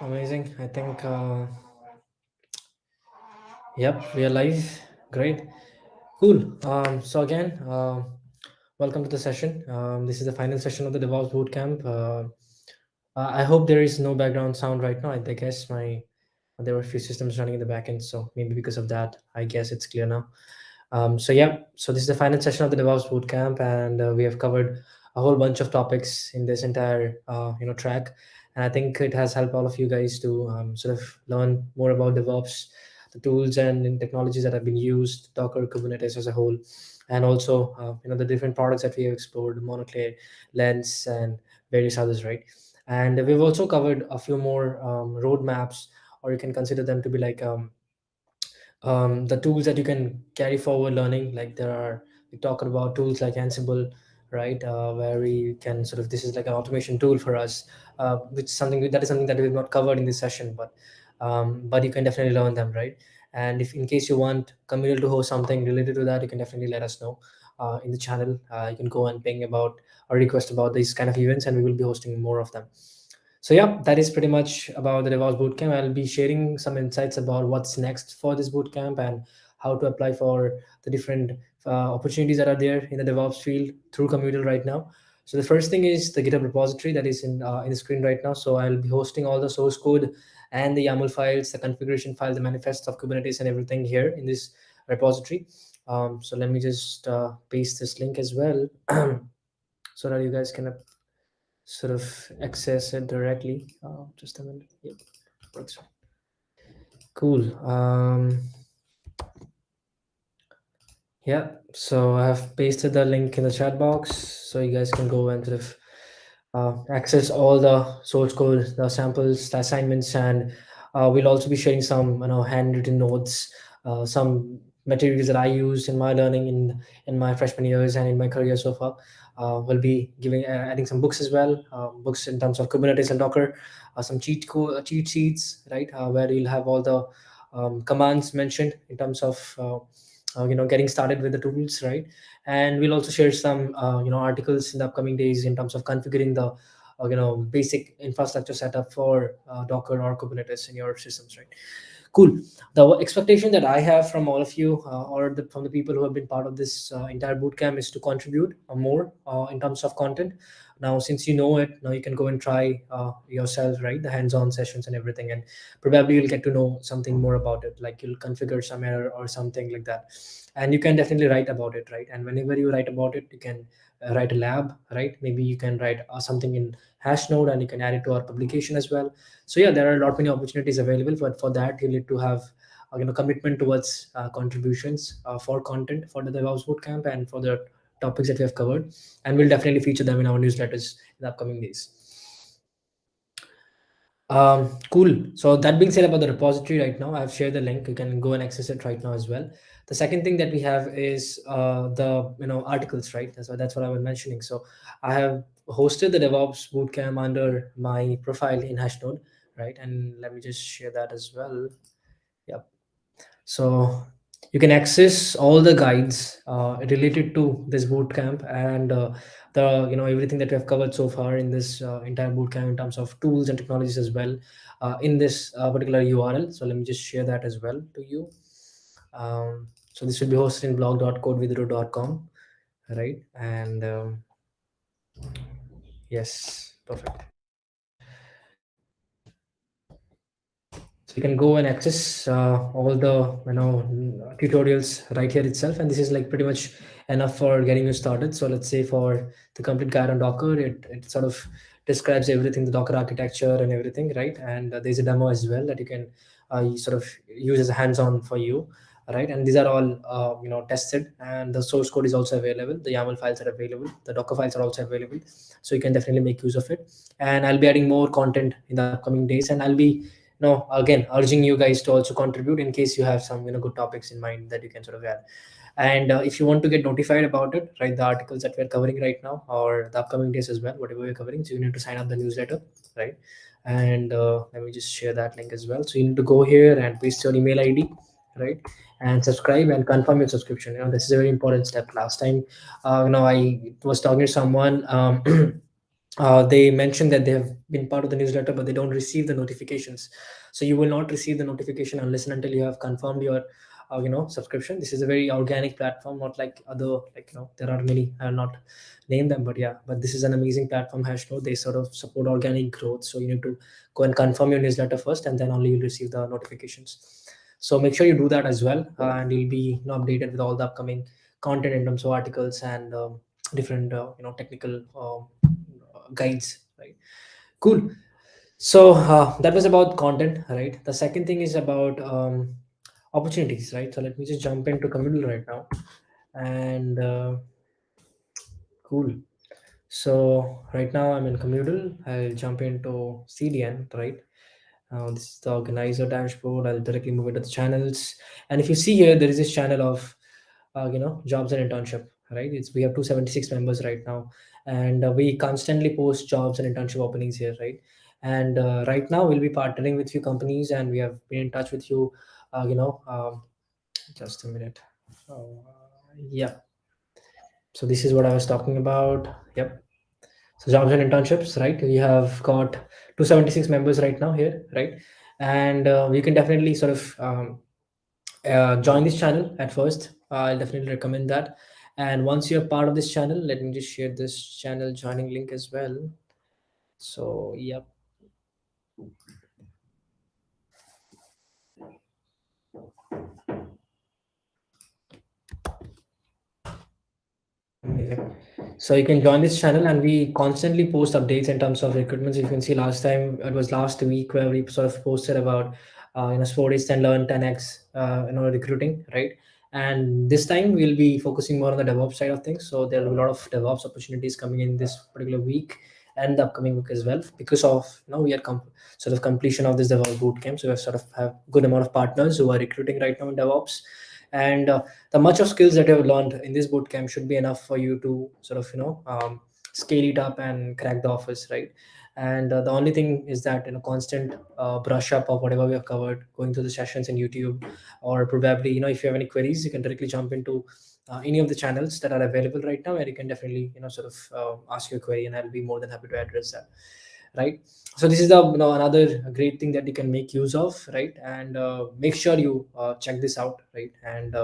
Amazing. I think, yep, we are live. Great. Cool. So again, welcome to the session. This is the final session of the DevOps Bootcamp. I hope there is no background sound right now. I guess there were a few systems running in the backend, so maybe because of that, I guess it's clear now. So this is the final session of the DevOps Bootcamp, and we have covered a whole bunch of topics in this entire track. And I think it has helped all of you guys to sort of learn more about DevOps, the tools and technologies that have been used, Docker, Kubernetes as a whole, and also the different products that we have explored, Monoclare, Lens, and various others, right? And we've also covered a few more roadmaps, or you can consider them to be like the tools that you can carry forward learning. Like we talk about tools like Ansible, right? Where we can sort of, this is like an automation tool for us, which is something that we've not covered in this session, but you can definitely learn them, right? And if in case you want communal to host something related to that, you can definitely let us know in the channel. You can go and ping about or request about these kind of events, and we will be hosting more of them. So yeah, that is pretty much about the DevOps Bootcamp. I'll be sharing some insights about what's next for this bootcamp and how to apply for the different opportunities that are there in the DevOps field through Communal right now. So the first thing is the GitHub repository that is in the screen right now. So I'll be hosting all the source code and the YAML files, the configuration file, the manifest of Kubernetes, and everything here in this repository. So let me just paste this link as well, so that you guys can sort of access it directly. Just a minute. Yep, works. Cool. Yeah, so I have pasted the link in the chat box, so you guys can go and sort of access all the source code, the samples, the assignments, and we'll also be sharing some handwritten notes, some materials that I used in my learning in my freshman years and in my career so far. We'll be giving adding some books as well, books in terms of Kubernetes and Docker, some cheat sheets, right, where you'll have all the commands mentioned in terms of getting started with the tools, right? And we'll also share some articles in the upcoming days in terms of configuring the basic infrastructure setup for Docker or Kubernetes in your systems, right? Cool. The expectation that I have from all of you, from the people who have been part of this entire bootcamp, is to contribute more in terms of content. Now, since you know it, now you can go and try yourself, right? The hands-on sessions and everything, and probably you'll get to know something more about it. Like you'll configure some error or something like that, and you can definitely write about it, right? And whenever you write about it, you can write a lab, right? Maybe you can write something in Hashnode, and you can add it to our publication as well. So yeah, there are a lot many opportunities available, but for that you need to have commitment towards contributions for content for the DevOps Bootcamp and for the topics that we have covered, and we'll definitely feature them in our newsletters in the upcoming days. Cool. So that being said about the repository right now, I've shared the link. You can go and access it right now as well. The second thing that we have is the articles, right? That's what I was mentioning. So I have hosted the DevOps Bootcamp under my profile in Hashnode, right? And let me just share that as well. Yep. So you can access all the guides related to this bootcamp, and the everything that we have covered so far in this entire bootcamp in terms of tools and technologies as well in this particular URL. So let me just share that as well to you. So this will be hosted in blog.codewithdru.com, right? And yes, perfect. So you can go and access all the tutorials right here itself, and this is like pretty much enough for getting you started. So let's say for the complete guide on Docker, it sort of describes everything, the Docker architecture and everything, right? And there's a demo as well that you can you sort of use as a hands-on for you, right? And these are all tested, and the source code is also available. The YAML files are available. The Docker files are also available, so you can definitely make use of it. And I'll be adding more content in the upcoming days, and I'll be again urging you guys to also contribute in case you have some good topics in mind that you can sort of add. And if you want to get notified about it, right, the articles that we're covering right now or the upcoming days as well, whatever we're covering, so you need to sign up the newsletter, right? And let me just share that link as well. So you need to go here and paste your email ID, right, and subscribe and confirm your subscription. This is a very important step. Last time I was talking to someone, they mentioned that they have been part of the newsletter but they don't receive the notifications. So you will not receive the notification unless and until you have confirmed your subscription. This is a very organic platform, not like other, there are many, I'll not name them, but yeah, but this is an amazing platform, Hashnote. They sort of support organic growth, so you need to go and confirm your newsletter first, and then only you'll receive the notifications. So make sure you do that as well, and you'll be updated with all the upcoming content in terms of articles and different technical guides, right? Cool. So that was about content, right? The second thing is about opportunities, right? So let me just jump into communal right now, and cool. So right now I'm in communal. I'll jump into CDN, right? This is the organizer dashboard. I'll directly move into the channels, and if you see here, there is this channel of jobs and internship, right? It's We have 276 members right now, and we constantly post jobs and internship openings here, right? And right now we'll be partnering with few companies, and we have been in touch with you. Just a minute. Yeah. So this is what I was talking about. Yep. So jobs and internships, right? We have got 276 members right now here, right? And you can definitely sort of join this channel at first. I'll definitely recommend that. And once you're part of this channel, let me just share this channel joining link as well. So yep. Amazing. So you can join this channel, and we constantly post updates in terms of recruitments. You can see last time, it was last week, where we sort of posted about 4 days 10 learn 10x recruiting, right? And this time we'll be focusing more on the DevOps side of things. So there are a lot of DevOps opportunities coming in this particular week and the upcoming week as well, because of we are sort of completion of this DevOps bootcamp. So we have sort of have good amount of partners who are recruiting right now in DevOps, and the much of skills that you have learned in this bootcamp should be enough for you to sort of scale it up and crack the office, right? And the only thing is that constant brush up of whatever we have covered, going through the sessions in YouTube, or probably if you have any queries, you can directly jump into any of the channels that are available right now, and you can definitely sort of ask your query, and I'll be more than happy to address that, right? So this is the another great thing that you can make use of, right? And make sure you check this out, right? And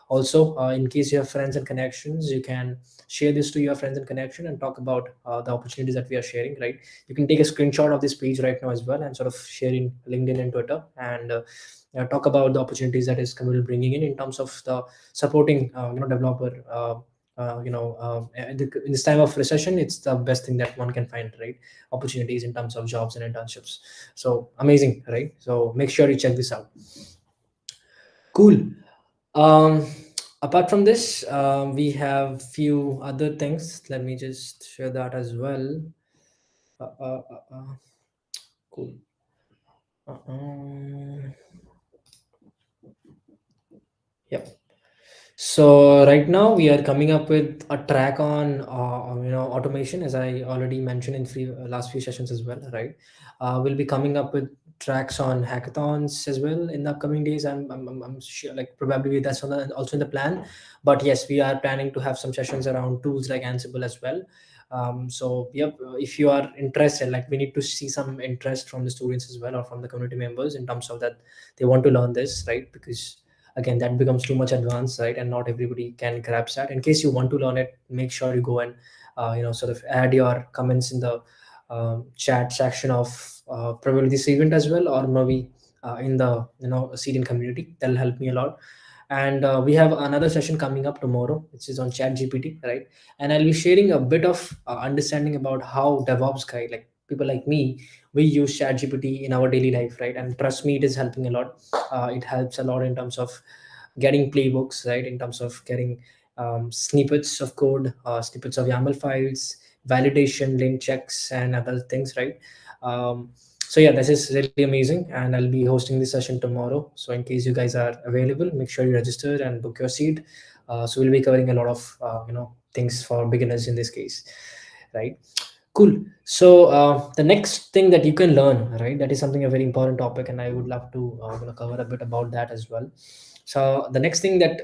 also, in case you have friends and connections, you can share this to your friends and connection and talk about the opportunities that we are sharing, right? You can take a screenshot of this page right now as well, and sort of share in LinkedIn and Twitter, and talk about the opportunities that is community bringing in terms of the supporting developer, in this time of recession, it's the best thing that one can find, right? Opportunities in terms of jobs and internships. So amazing, right? So make sure you check this out. Cool. um Apart from this, we have few other things. Let me just share that as well. uh, uh, uh, uh, cool. uh, um, yep. So right now we are coming up with a track on automation, as I already mentioned in last few sessions as well, right? We'll be coming up with tracks on hackathons as well in the upcoming days. I'm sure, like, probably that's also in the plan. But yes, we are planning to have some sessions around tools like Ansible as well. So yep, if you are interested, like, we need to see some interest from the students as well, or from the community members, in terms of that they want to learn this, right? Because again, that becomes too much advanced, right? And not everybody can grasp that. In case you want to learn it, make sure you go and sort of add your comments in the chat section of probably this event as well, or maybe in the CDN community. That'll help me a lot. And we have another session coming up tomorrow, which is on chat GPT, right? And I'll be sharing a bit of understanding about how DevOps guy, like people like me, we use chat GPT in our daily life, right? And trust me, it is helping a lot. It helps a lot in terms of getting playbooks, right? In terms of getting snippets of code, snippets of YAML files, validation, link checks, and other things, right? So yeah, this is really amazing, and I'll be hosting this session tomorrow. So in case you guys are available, make sure you register and book your seat. So we'll be covering a lot of things for beginners in this case, right? Cool. So the next thing that you can learn, right? That is something a very important topic, and I would love to cover a bit about that as well. So the next thing that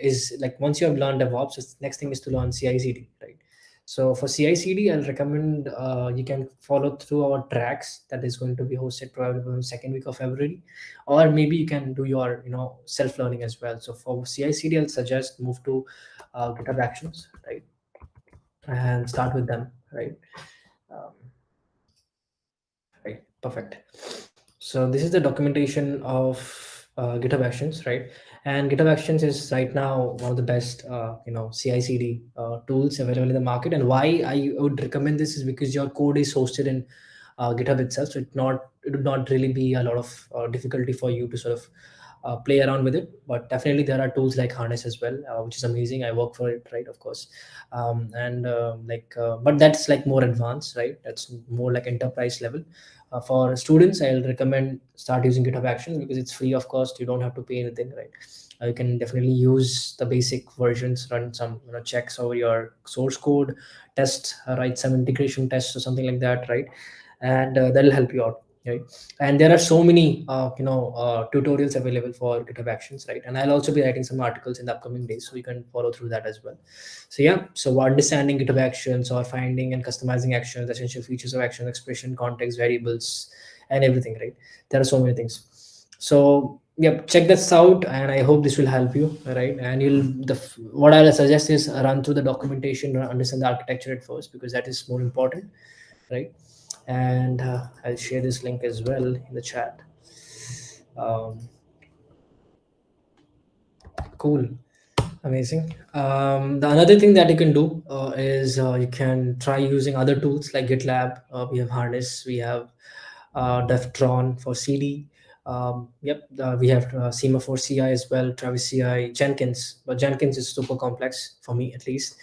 is, like, once you have learned DevOps, the next thing is to learn CI/CD, right? So for CI/CD, I'll recommend you can follow through our tracks that is going to be hosted probably on second week of February, or maybe you can do your self learning as well. So for CI/CD, I'll suggest move to GitHub Actions, right, and start with them, right. Um, right, perfect. So this is the documentation of GitHub Actions, right? And GitHub Actions is right now one of the best, CI/CD tools available in the market. And why I would recommend this is because your code is hosted in GitHub itself, so it would not really be a lot of difficulty for you to sort of play around with it. But definitely there are tools like Harness as well, which is amazing. I work for it, right? Of course, and but that's like more advanced, right? That's more like enterprise level. For students, I'll recommend start using GitHub Actions because it's free of cost. You don't have to pay anything, right? You can definitely use the basic versions, run some checks over your source code, test, write some integration tests or something like that, right? And that'll help you out, right? And there are so many tutorials available for GitHub Actions, right? And I'll also be writing some articles in the upcoming days, so you can follow through that as well. So yeah, so understanding GitHub Actions or finding and customizing actions, essential features of action, expression, context, variables, and everything, right? There are so many things. So yep, check this out, and I hope this will help you, right? And what I'll suggest is run through the documentation, understand the architecture at first, because that is more important, right? And I'll share this link as well in the chat. Um, cool. Amazing. The another thing that you can do is you can try using other tools like GitLab. We have Harness, we have Deftron for CD. Yep, we have Semaphore CI as well, Travis CI, Jenkins. But Jenkins is super complex for me, at least.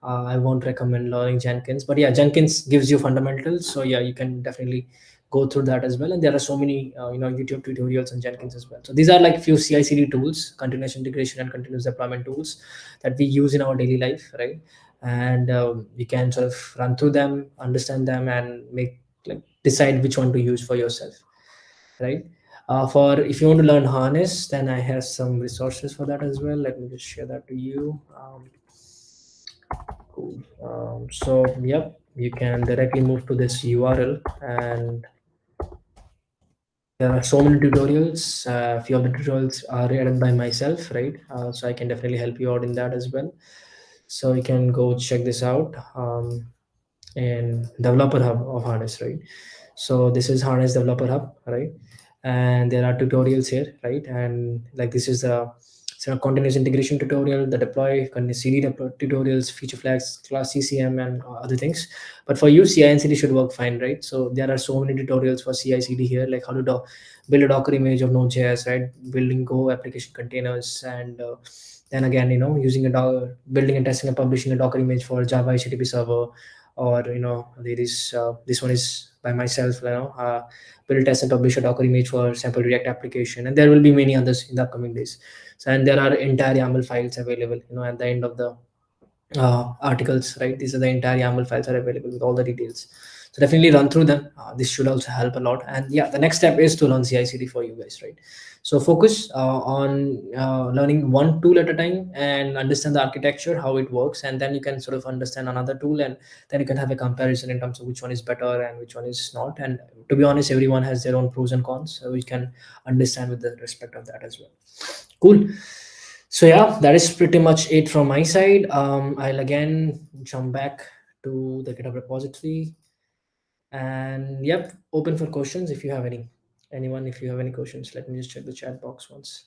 I won't recommend learning Jenkins, but yeah, Jenkins gives you fundamentals. So yeah, you can definitely go through that as well. And there are so many YouTube tutorials on Jenkins as well. So these are like few CI/CD tools, continuous integration and continuous deployment tools that we use in our daily life, right? And we can sort of run through them, understand them, and make like decide which one to use for yourself, right? For if you want to learn Harness, then I have some resources for that as well. Let me just share that to you. Cool. So yep, you can directly move to this URL, and there are so many tutorials. A few of the tutorials are written by myself, right? So I can definitely help you out in that as well. So you can go check this out. In Developer Hub of Harness, right? So this is Harness Developer Hub, right? And there are tutorials here, right? And like this is the continuous integration tutorial, the deploy, continuous CD deploy tutorials, feature flags, class CCM, and other things. But for you, CI and CD should work fine, right? So there are so many tutorials for CI CD here, like how to build a Docker image of Node.js, right? Building Go application containers, and then again, using building and testing and publishing a Docker image for Java HTTP server, or there is this one is by myself, build, test, and publish a Docker image for sample React application, and there will be many others in the upcoming days. So, and there are entire YAML files available, at the end of the articles, right? These are the entire YAML files are available with all the details. So definitely run through them. This should also help a lot. And yeah, the next step is to learn CI/CD for you guys, right? So focus on learning one tool at a time and understand the architecture, how it works, and then you can sort of understand another tool, and then you can have a comparison in terms of which one is better and which one is not. And to be honest, everyone has their own pros and cons, so we can understand with the respect of that as well. Cool. So yeah, that is pretty much it from my side. I'll again jump back to the GitHub repository, and yep, open for questions if you have any. Anyone, if you have any questions, let me just check the chat box once.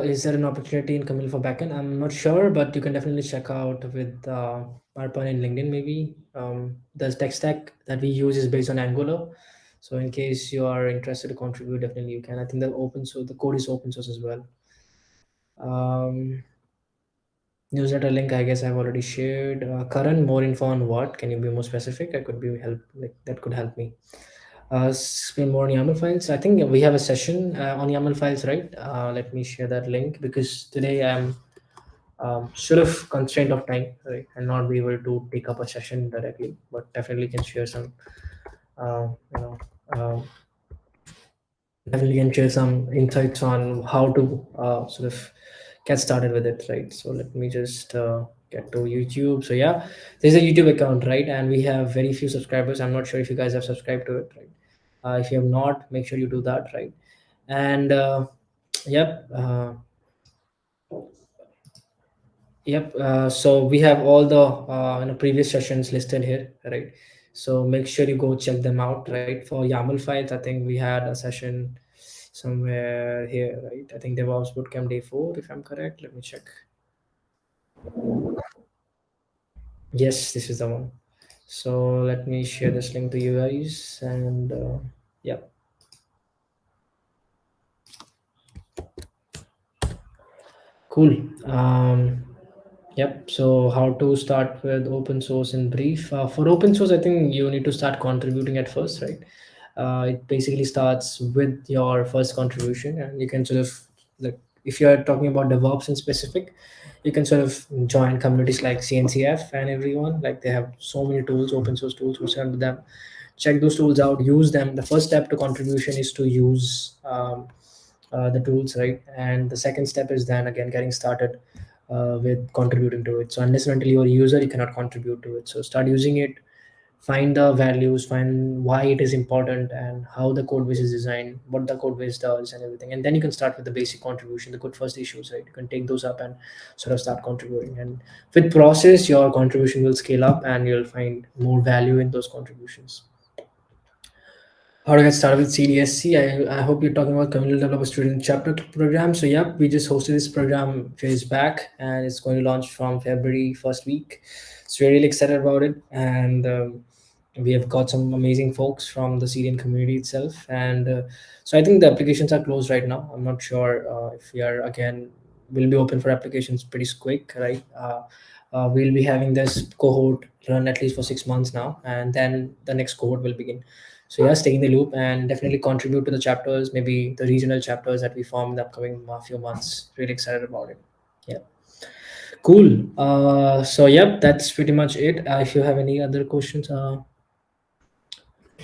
Is there an opportunity in Camille for backend? I'm not sure, but you can definitely check out with Marpan in LinkedIn maybe. The tech stack that we use is based on Angular. So in case you are interested to contribute, definitely you can. I think the code is open source as well. Newsletter link, I guess I've already shared. Karan, more info on what? Can you be more specific? I could be help like that could help me. Explain more on YAML files. I think we have a session on YAML files, right? Let me share that link because today I'm sort of constraint of time, right? And not be able to take up a session directly, but definitely can share some, uh, you know, um, definitely can share some insights on how to sort of get started with it, right? So let me just get to YouTube. So yeah, there's a YouTube account, right? And we have very few subscribers. I'm not sure if you guys have subscribed to it, right? If you have not, make sure you do that, right? And yep. Yep. So we have all the previous sessions listed here, right? So make sure you go check them out, right? For YAML files, I think we had a session somewhere here, right? I think DevOps Bootcamp day 4, if I'm correct. Let me check. Yes, this is the one. So let me share this link to you guys, and yeah, cool. Yep. So how to start with open source in brief? For open source, I think you need to start contributing at first, right? It basically starts with your first contribution, and you can sort of, like, if you're talking about DevOps in specific, you can sort of join communities like CNCF and everyone. Like, they have so many tools, open source tools. We send them, check those tools out, use them. The first step to contribution is to use the tools, right? And the second step is then again getting started with contributing to it. So unless and until you're a user, you cannot contribute to it. So start using it, find the values, find why it is important, and how the code base is designed, what the code base does, and everything. And then you can start with the basic contribution, the good first issues, right? You can take those up and sort of start contributing. And with process, your contribution will scale up, and you'll find more value in those contributions. How to get started with CDSC? I hope you're talking about Community Developer Student Chapter program. So yeah, we just hosted this program phase back, and it's going to launch from February first week. So we're really excited about it, and we have got some amazing folks from the Syrian community itself. And so I think the applications are closed right now. I'm not sure if we are again, will be open for applications pretty quick, right? We'll be having this cohort run at least for 6 months now, and then the next cohort will begin. So yeah, stay in the loop and definitely contribute to the chapters, maybe the regional chapters that we form in the upcoming few months. Really excited about it. Yeah, cool. So yep, that's pretty much it. If you have any other questions,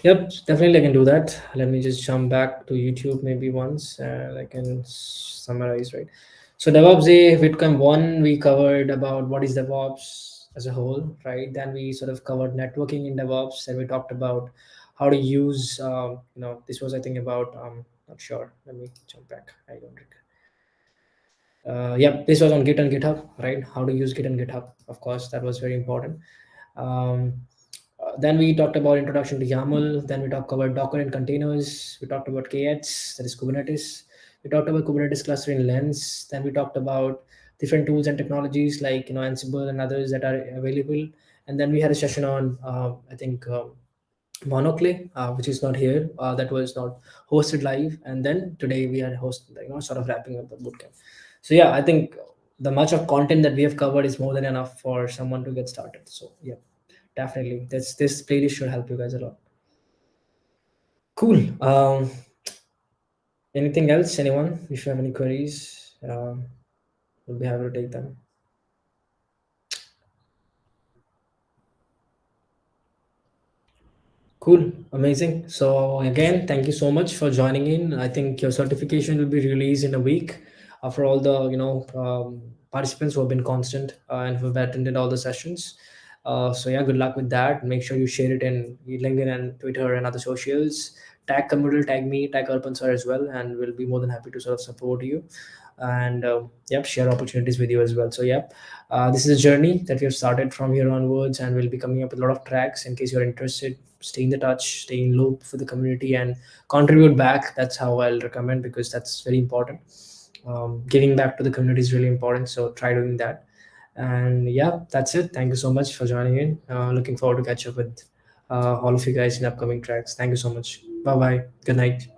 yep, definitely I can do that. Let me just jump back to YouTube maybe once, and I can summarize, right? So DevOps Day, Bitcoin 1, we covered about what is DevOps as a whole, right? Then we sort of covered networking in DevOps, and we talked about how to use, this was, I think, about, not sure. Let me jump back. I don't yeah, this was on Git and GitHub, right? How to use Git and GitHub. Of course, that was very important. Um, then we talked about introduction to YAML. Then we talked about Docker and containers. We talked about KH, that is Kubernetes. We talked about Kubernetes cluster in Lens. Then we talked about different tools and technologies like Ansible and others that are available. And then we had a session on I think Monoclay, which is not here. That was not hosted live. And then today we are hosting, sort of wrapping up the bootcamp. So yeah, I think the much of content that we have covered is more than enough for someone to get started. So yeah, definitely, this playlist should help you guys a lot. Cool. Anything else? Anyone? If you have any queries, we'll be happy to take them. Cool, amazing. So again, thank you so much for joining in. I think your certification will be released in a week for all the participants who have been constant and who have attended all the sessions. So yeah, good luck with that. Make sure you share it in LinkedIn and Twitter and other socials. Tag Communal, tag me, tag Arpan sir as well, and we'll be more than happy to sort of support you and yep, share opportunities with you as well. So yep, this is a journey that we have started from here onwards, and we'll be coming up with a lot of tracks. In case you're interested, stay in the touch, stay in loop for the community, and contribute back. That's how I'll recommend, because that's very important. Giving back to the community is really important, so try doing that. And yeah, that's it. Thank you so much for joining in. Looking forward to catch up with all of you guys in upcoming tracks. Thank you so much. Bye bye. Good night.